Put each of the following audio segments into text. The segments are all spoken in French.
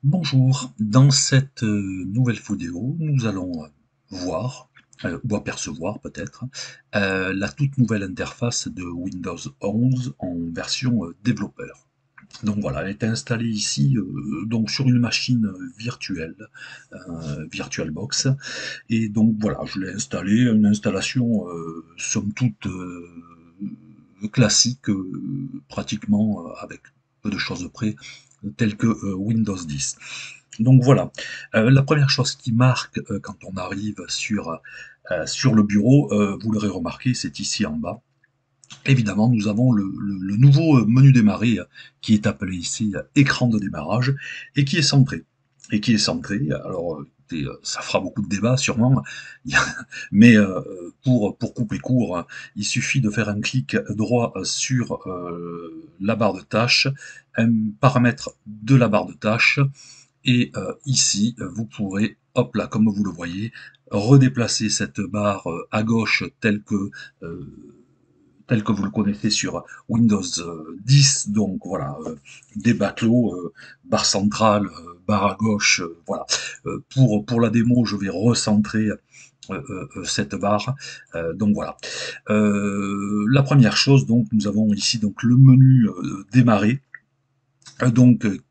Bonjour, dans cette nouvelle vidéo, nous allons voir, ou apercevoir peut-être, la toute nouvelle interface de Windows 11 en version développeur. Donc voilà, elle est installée ici donc sur une machine virtuelle, VirtualBox, et donc voilà, je l'ai installée, une installation somme toute classique, pratiquement avec peu de choses près, telles que Windows 10. Donc voilà, la première chose qui marque quand on arrive sur le bureau, vous l'aurez remarqué, c'est ici en bas. Évidemment, nous avons le nouveau menu démarrer qui est appelé ici écran de démarrage et qui est centré. Et qui est centré, alors écoutez, ça fera beaucoup de débats sûrement, mais pour couper court, il suffit de faire un clic droit sur la barre de tâches, un paramètre de la barre de tâches, et ici, vous pourrez, hop là, comme vous le voyez, redéplacer cette barre à gauche euh, telle que vous le connaissez sur Windows 10. Donc voilà, des baclos, barre centrale, barre à gauche, voilà. Pour la démo, je vais recentrer cette barre. Donc voilà. La première chose, donc, nous avons ici donc le menu démarrer,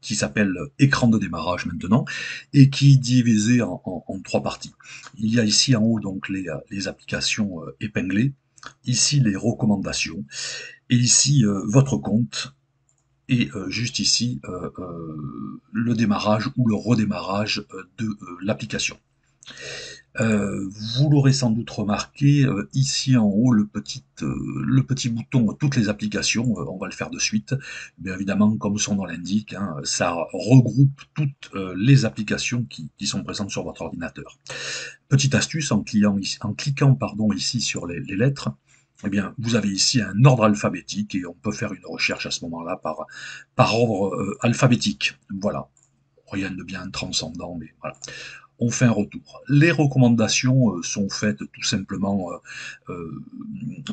qui s'appelle écran de démarrage maintenant, et qui est divisé en trois parties. Il y a ici en haut donc les applications épinglées, ici les recommandations, et ici votre compte, et juste ici le démarrage ou le redémarrage de l'application. Vous l'aurez sans doute remarqué, ici en haut, le petit bouton toutes les applications, on va le faire de suite. Bien évidemment, comme son nom l'indique, hein, ça regroupe toutes les applications qui sont présentes sur votre ordinateur. Petite astuce, en cliquant pardon, ici sur les lettres, eh bien, vous avez ici un ordre alphabétique et on peut faire une recherche à ce moment-là par ordre alphabétique. Voilà, rien de bien transcendant, mais voilà, on fait un retour. Les recommandations sont faites tout simplement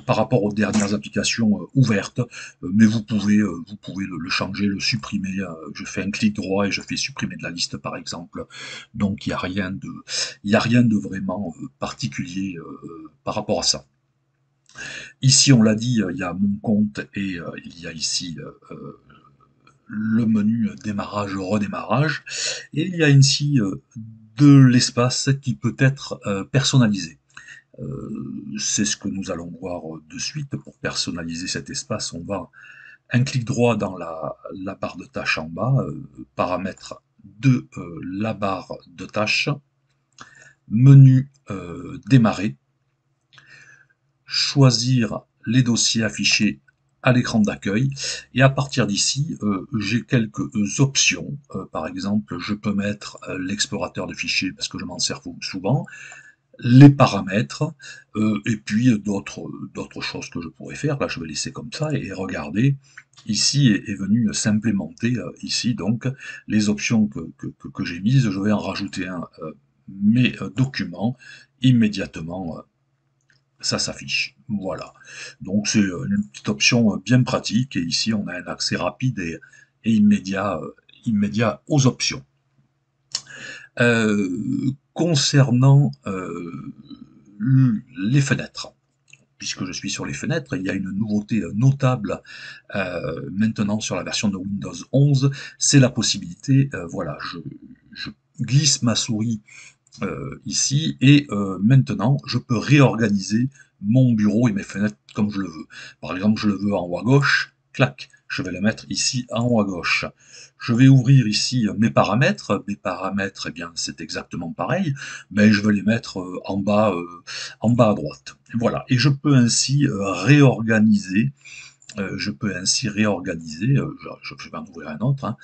par rapport aux dernières applications ouvertes, mais vous pouvez le changer, le supprimer. Je fais un clic droit et je fais supprimer de la liste par exemple. Donc il y a rien de vraiment particulier par rapport à ça. Ici, on l'a dit, il y a mon compte et il y a ici le menu démarrage, redémarrage, et il y a ici de l'espace qui peut être personnalisé. C'est ce que nous allons voir de suite. Pour personnaliser cet espace, on va un clic droit dans la barre de tâches en bas, paramètres de la barre de tâches, menu démarrer, choisir les dossiers affichés à l'écran d'accueil, et à partir d'ici, j'ai quelques options. Par exemple, je peux mettre l'explorateur de fichiers parce que je m'en sers souvent, les paramètres, et puis d'autres choses que je pourrais faire. Là, je vais laisser comme ça et regarder. Ici est venu s'implémenter ici donc les options que j'ai mises. Je vais en rajouter un. Mes documents, immédiatement ça s'affiche. Voilà. Donc c'est une petite option bien pratique, et ici on a un accès rapide et immédiat aux options. Concernant les fenêtres, puisque je suis sur les fenêtres, il y a une nouveauté notable maintenant sur la version de Windows 11, c'est la possibilité, voilà, je glisse ma souris ici, et maintenant je peux réorganiser mon bureau et mes fenêtres comme je le veux. Par exemple, je le veux en haut à gauche, clac, je vais le mettre ici en haut à gauche. Je vais ouvrir ici mes paramètres, eh bien c'est exactement pareil, mais je vais les mettre en bas à droite. Voilà, et je peux ainsi réorganiser, je vais en ouvrir un autre, hein,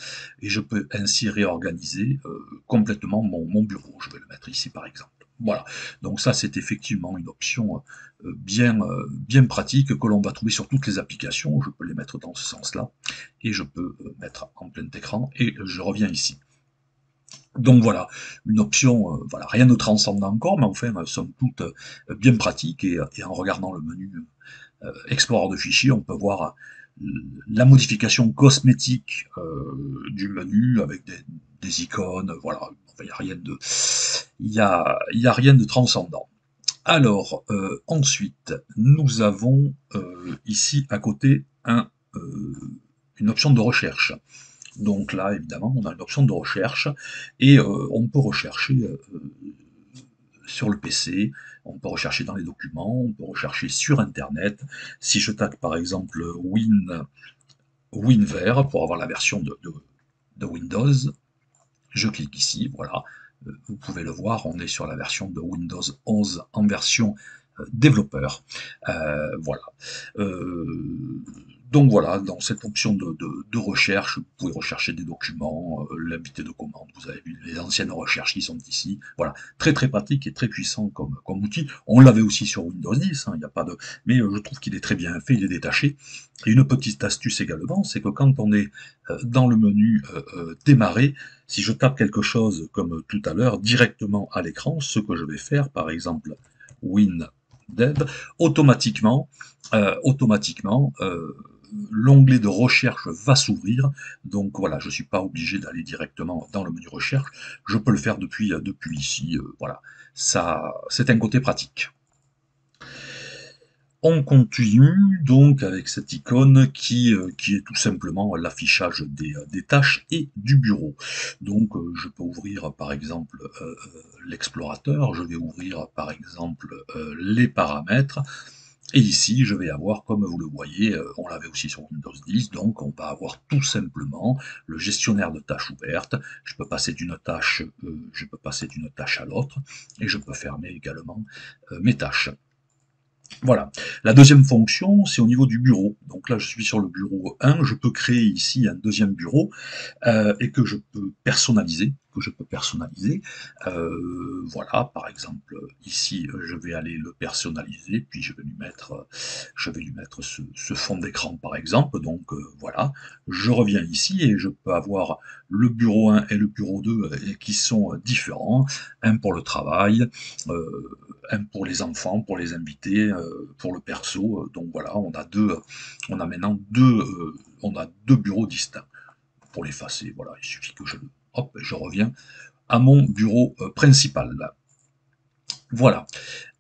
et je peux ainsi réorganiser complètement mon bureau. Je vais le mettre ici par exemple. Voilà, donc ça c'est effectivement une option bien pratique que l'on va trouver sur toutes les applications. Je peux les mettre dans ce sens-là, et je peux mettre en plein écran, et je reviens ici. Donc voilà, une option, voilà, rien de transcendant encore, mais enfin, somme toute bien pratique, et en regardant le menu Explorer de fichiers, on peut voir la modification cosmétique du menu avec des icônes, voilà. Enfin, il n'y a rien de, il y a rien de transcendant. Alors, ensuite, nous avons ici à côté une option de recherche. Donc là, évidemment, on a une option de recherche et on peut rechercher sur le PC, on peut rechercher dans les documents, on peut rechercher sur Internet. Si je tape par exemple WinVer pour avoir la version de Windows, je clique ici, voilà. Vous pouvez le voir, on est sur la version de Windows 11 en version développeur. Voilà. Euh, donc voilà, dans cette option de recherche, vous pouvez rechercher des documents, l'invité de commande, vous avez vu les anciennes recherches qui sont ici. Voilà, très très pratique et très puissant comme outil. On l'avait aussi sur Windows 10, hein, il n'y a pas de... mais je trouve qu'il est très bien fait, il est détaché. Et une petite astuce également, c'est que quand on est dans le menu démarrer, si je tape quelque chose comme tout à l'heure, directement à l'écran, ce que je vais faire, par exemple, WinDev, automatiquement l'onglet de recherche va s'ouvrir. Donc voilà, je ne suis pas obligé d'aller directement dans le menu recherche. Je peux le faire depuis ici. Voilà, ça, c'est un côté pratique. On continue donc avec cette icône qui est tout simplement l'affichage des tâches et du bureau. Donc je peux ouvrir par exemple l'explorateur, je vais ouvrir par exemple les paramètres, et ici je vais avoir, comme vous le voyez, on l'avait aussi sur Windows 10, donc on va avoir tout simplement le gestionnaire de tâches ouvertes. Je peux passer d'une tâche à l'autre, et je peux fermer également mes tâches. Voilà. La deuxième fonction, c'est au niveau du bureau. Donc là, je suis sur le bureau 1, je peux créer ici un deuxième bureau et que je peux personnaliser. Voilà, par exemple, ici, je vais aller le personnaliser, puis je vais lui mettre ce fond d'écran, par exemple. Donc voilà, je reviens ici et je peux avoir le bureau 1 et le bureau 2 qui sont différents, un pour le travail, un pour les enfants, pour les invités, pour le perso. Donc voilà, on a maintenant on a deux bureaux distincts. Pour l'effacer, voilà, il suffit que hop, je reviens à mon bureau principal. Voilà.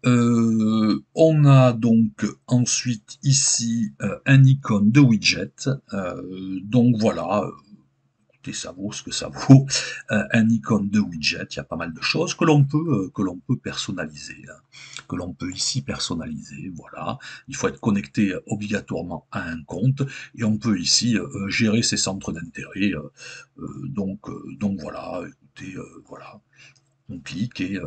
On a donc ensuite ici un icône de widget. Donc voilà, écoutez, ça vaut ce que ça vaut. Un icône de widget, il y a pas mal de choses que l'on peut personnaliser, hein, que l'on peut ici personnaliser. Voilà, il faut être connecté obligatoirement à un compte et on peut ici gérer ses centres d'intérêt. Donc voilà, écoutez, voilà, on clique et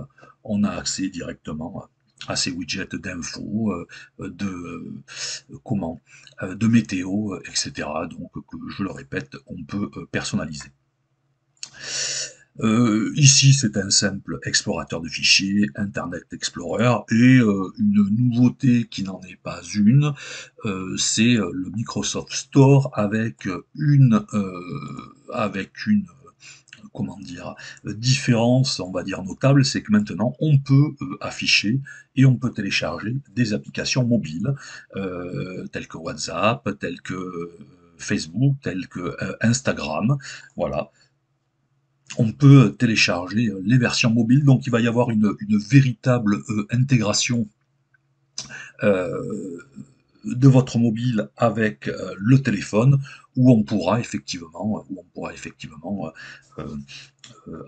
on a accès directement à ces widgets d'infos, de comment, de météo, etc. Donc, je le répète, on peut personnaliser. Ici, c'est un simple explorateur de fichiers, Internet Explorer, et une nouveauté qui n'en est pas une, c'est le Microsoft Store avec une comment dire, différence, on va dire notable, c'est que maintenant on peut afficher et on peut télécharger des applications mobiles telles que WhatsApp, telles que Facebook, telles que Instagram, voilà. On peut télécharger les versions mobiles, donc il va y avoir une véritable intégration euh, de votre mobile avec le téléphone, où on pourra effectivement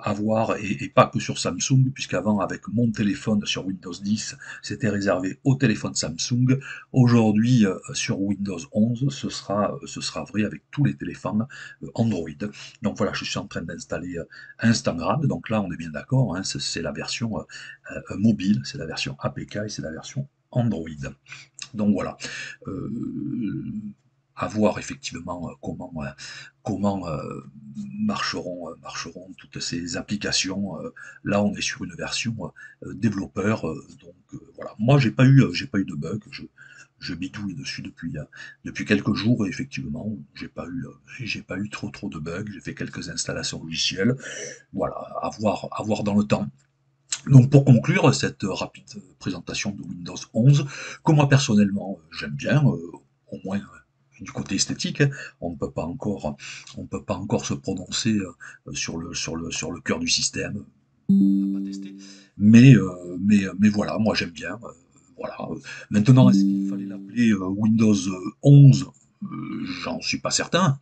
avoir, et pas que sur Samsung, puisqu'avant, avec mon téléphone sur Windows 10, c'était réservé au téléphone Samsung. Aujourd'hui, sur Windows 11, ce sera vrai avec tous les téléphones Android. Donc voilà, je suis en train d'installer Instagram, donc là, on est bien d'accord, hein, c'est la version mobile, c'est la version APK et c'est la version Android. Donc voilà. À voir effectivement comment marcheront toutes ces applications. Là, on est sur une version développeur, donc voilà. Moi, j'ai pas eu de bug. Je bidouille dessus depuis quelques jours et effectivement, j'ai pas eu trop de bugs. J'ai fait quelques installations logicielles. Voilà, à voir dans le temps. Donc pour conclure cette rapide présentation de Windows 11, que moi personnellement j'aime bien, au moins du côté esthétique, hein. On ne peut pas encore se prononcer sur le cœur du système. On n'a pas testé. Mais voilà, moi j'aime bien. Voilà. Maintenant, est-ce qu'il fallait l'appeler Windows 11? J'en suis pas certain.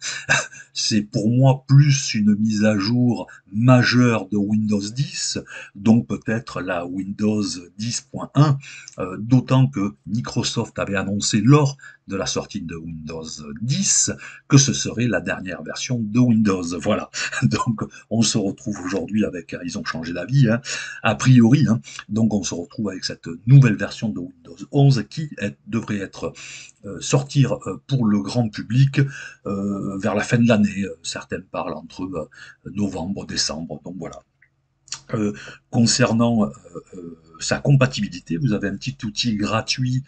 C'est pour moi plus une mise à jour majeure de Windows 10, donc peut-être la Windows 10.1, d'autant que Microsoft avait annoncé lors de la sortie de Windows 10 que ce serait la dernière version de Windows. Voilà. Donc on se retrouve aujourd'hui avec, ils ont changé d'avis, hein, a priori, hein, donc on se retrouve avec cette nouvelle version de Windows 11 qui devrait être sortir pour le grand public vers la fin de l'année. Certaines parlent entre novembre, décembre. Donc voilà. Concernant sa compatibilité, vous avez un petit outil gratuit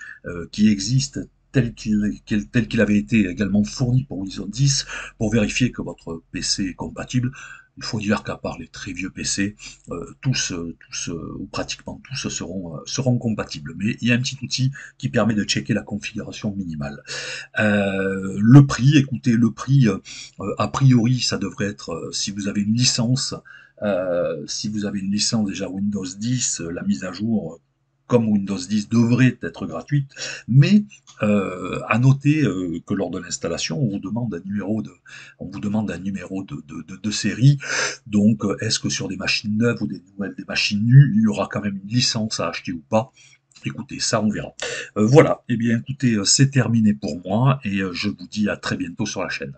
qui existe tel qu'il avait été également fourni pour Windows 10 pour vérifier que votre PC est compatible. Il faut dire qu'à part les très vieux PC, ou pratiquement tous seront compatibles. Mais il y a un petit outil qui permet de checker la configuration minimale. Le prix, écoutez, le prix, a priori, ça devrait être, si vous avez une licence déjà Windows 10, la mise à jour comme Windows 10 devrait être gratuite, mais à noter que lors de l'installation, on vous demande un numéro de série. Donc, est-ce que sur des machines neuves ou des machines nues, il y aura quand même une licence à acheter ou pas? Écoutez, ça on verra. Voilà, eh bien écoutez, c'est terminé pour moi et je vous dis à très bientôt sur la chaîne.